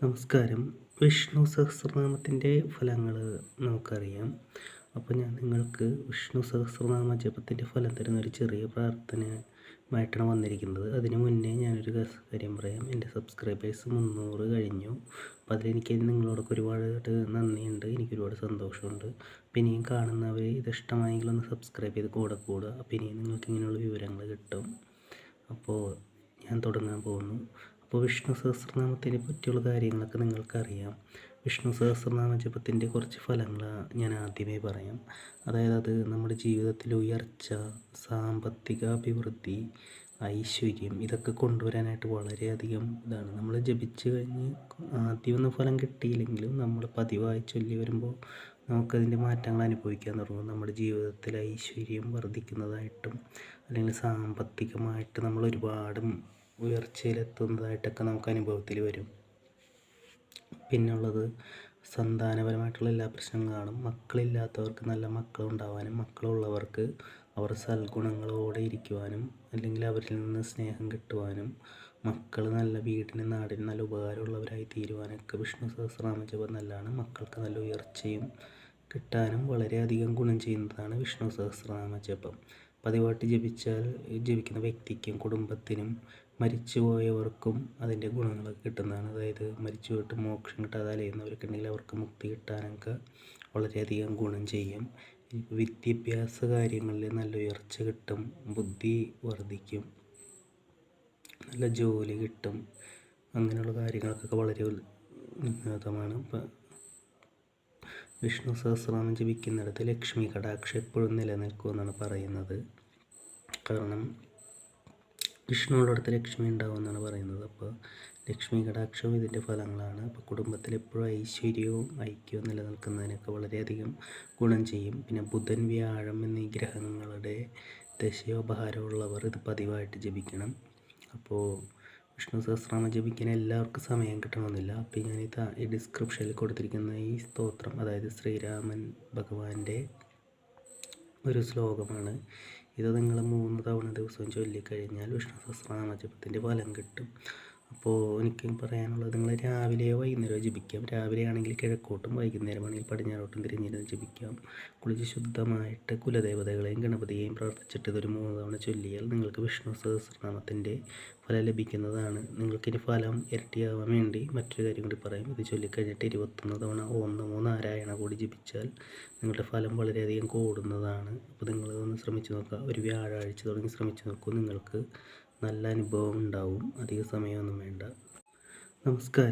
നമസ്കാരം. വിഷ്ണു സഹസ്രനാമത്തിൻ്റെ ഫലങ്ങൾ നമുക്കറിയാം. അപ്പോൾ ഞാൻ നിങ്ങൾക്ക് വിഷ്ണു സഹസ്രനാമ ജപത്തിൻ്റെ ഫലം തരുന്ന ഒരു ചെറിയ പ്രാർത്ഥനയുമായിട്ടാണ് വന്നിരിക്കുന്നത്. അതിന് മുന്നേ ഞാനൊരു കാര്യം പറയാം. എൻ്റെ സബ്സ്ക്രൈബേഴ്സ് 300 കഴിഞ്ഞു. അപ്പോൾ അതിലെനിക്ക് നിങ്ങളോടൊക്കെ ഒരുപാട് നന്ദിയുണ്ട്. എനിക്കൊരുപാട് സന്തോഷമുണ്ട്. അപ്പോൾ ഇനിയും കാണുന്നവർ ഇത് ഇഷ്ടമായെങ്കിൽ ഒന്ന് സബ്സ്ക്രൈബ് ചെയ്ത് കൂടെ കൂടുക. അപ്പോൾ ഇനിയും നിങ്ങൾക്ക് ഇങ്ങനെയുള്ള വിവരങ്ങൾ കിട്ടും. അപ്പോൾ ഞാൻ തുടങ്ങാൻ പോകുന്നു. അപ്പോൾ വിഷ്ണു സഹസ്രനാമത്തിനെ പറ്റിയുള്ള കാര്യങ്ങളൊക്കെ നിങ്ങൾക്കറിയാം. വിഷ്ണു സഹസ്രനാമ ജപത്തിൻ്റെ കുറച്ച് ഫലങ്ങൾ ഞാൻ ആദ്യമേ പറയാം. അതായത് അത് നമ്മുടെ ജീവിതത്തിൽ ഉയർച്ച, സാമ്പത്തിക അഭിവൃദ്ധി, ഐശ്വര്യം ഇതൊക്കെ കൊണ്ടുവരാനായിട്ട് വളരെയധികം ഇതാണ്. നമ്മൾ ജപിച്ച് കഴിഞ്ഞ് ആദ്യമൊന്നും ഫലം കിട്ടിയില്ലെങ്കിലും നമ്മൾ പതിവായി ചൊല്ലി വരുമ്പോൾ നമുക്കതിൻ്റെ മാറ്റങ്ങൾ അനുഭവിക്കാൻ തുടങ്ങും. നമ്മുടെ ജീവിതത്തിൽ ഐശ്വര്യം വർദ്ധിക്കുന്നതായിട്ടും അല്ലെങ്കിൽ സാമ്പത്തികമായിട്ട് നമ്മൾ ഒരുപാട് ഉയർച്ചയിലെത്തുന്നതായിട്ടൊക്കെ നമുക്ക് അനുഭവത്തിൽ വരും. പിന്നുള്ളത് സന്താനപരമായിട്ടുള്ള എല്ലാ പ്രശ്നങ്ങളും കാണും. മക്കളില്ലാത്തവർക്ക് നല്ല മക്കളുണ്ടാവാനും, മക്കളുള്ളവർക്ക് അവർ സൽഗുണങ്ങളോടെ ഇരിക്കുവാനും അല്ലെങ്കിൽ അവരിൽ നിന്ന് സ്നേഹം കിട്ടുവാനും, മക്കൾ നല്ല വീടിന് നാടിന് നല്ല ഉപകാരമുള്ളവരായി തീരുവാനൊക്കെ വിഷ്ണു സഹസ്രനാമ ജപം നല്ലതാണ്. മക്കൾക്ക് നല്ല ഉയർച്ചയും കിട്ടാനും വളരെയധികം ഗുണം ചെയ്യുന്നതാണ് വിഷ്ണു സഹസ്രനാമ ജപം. പതിവായിട്ട് ജപിക്കുന്ന വ്യക്തിക്കും കുടുംബത്തിനും മരിച്ചുപോയവർക്കും അതിൻ്റെ ഗുണങ്ങളൊക്കെ കിട്ടുന്നതാണ്. അതായത് മരിച്ചു പോയിട്ട് മോക്ഷം കിട്ടാതെ അലയുന്നവരൊക്കെ ഉണ്ടെങ്കിൽ അവർക്ക് മുക്തി കിട്ടാനൊക്കെ വളരെയധികം ഗുണം ചെയ്യും. വിദ്യാഭ്യാസ കാര്യങ്ങളിൽ നല്ല ഉയർച്ച കിട്ടും, ബുദ്ധി വർദ്ധിക്കും, നല്ല ജോലി കിട്ടും. അങ്ങനെയുള്ള കാര്യങ്ങൾക്കൊക്കെ വളരെ ഉന്നതമാണ്. ഇപ്പം വിഷ്ണു സഹസ്രനാമം ജപിക്കുന്നിടത്ത് ലക്ഷ്മി കടാക്ഷം എപ്പോഴും നിലനിൽക്കുമെന്നാണ് പറയുന്നത്. കാരണം വിഷ്ണുവിൻ്റെ അടുത്ത് ലക്ഷ്മി ഉണ്ടാവുമെന്നാണ് പറയുന്നത്. അപ്പോൾ ലക്ഷ്മി കടാക്ഷവും ഇതിൻ്റെ ഫലങ്ങളാണ്. അപ്പോൾ കുടുംബത്തിൽ എപ്പോഴും ഐശ്വര്യവും ഐക്യവും നിലനിൽക്കുന്നതിനൊക്കെ വളരെയധികം ഗുണം ചെയ്യും. പിന്നെ ബുധൻ, വ്യാഴം എന്നീ ഗ്രഹങ്ങളുടെ ദശയോപഹാരമുള്ളവർ ഇത് പതിവായിട്ട് ജപിക്കണം. അപ്പോൾ വിഷ്ണു സഹസ്രനാമം ജപിക്കാൻ എല്ലാവർക്കും സമയം കിട്ടണമെന്നില്ല. അപ്പോൾ ഞാൻ ഈ ഡിസ്ക്രിപ്ഷനിൽ കൊടുത്തിരിക്കുന്ന ഈ സ്തോത്രം, അതായത് ശ്രീരാമൻ ഭഗവാന്റെ ഒരു ശ്ലോകമാണ്. ഇത് നിങ്ങൾ 3 തവണ ദിവസവും ചൊല്ലിക്കഴിഞ്ഞാൽ വിഷ്ണു സഹസ്രനാമ ജപത്തിൻ്റെ ഫലം കിട്ടും. അപ്പോൾ എനിക്ക് പറയാനുള്ളത്, നിങ്ങൾ രാവിലെയോ വൈകുന്നേരമോ ജപിക്കാം. രാവിലെ ആണെങ്കിൽ കിഴക്കോട്ടും വൈകുന്നേരമാണെങ്കിൽ പടിഞ്ഞാറോട്ടും തിരിഞ്ഞിരുന്ന് ജപിക്കാം. കുളിച്ച് ശുദ്ധമായിട്ട് കുലദേവതകളെയും ഗണപതിയെയും പ്രാർത്ഥിച്ചിട്ട് ഇതൊരു 3 തവണ ചൊല്ലിയാൽ നിങ്ങൾക്ക് വിഷ്ണു സഹസ്രനാമത്തിൻ്റെ ഫലം ലഭിക്കുന്നതാണ്. നിങ്ങൾക്കിനി ഫലം ഇരട്ടിയാവാൻ വേണ്ടി മറ്റൊരു കാര്യം കൂടി പറയാം. ഇത് ചൊല്ലിക്കഴിഞ്ഞിട്ട് 21 തവണ ഓം നമോ നാരായണ കൂടി ജപിച്ചാൽ നിങ്ങളുടെ ഫലം വളരെയധികം കൂടുന്നതാണ്. അപ്പോൾ നിങ്ങളതൊന്ന് ശ്രമിച്ചു നോക്കുക. ഒരു വ്യാഴാഴ്ച തുടങ്ങി ശ്രമിച്ചു നോക്കൂ. നിങ്ങൾക്ക് നല്ല അനുഭവം ഉണ്ടാവും. അധിക സമയമൊന്നും വേണ്ട. നമസ്കാരം.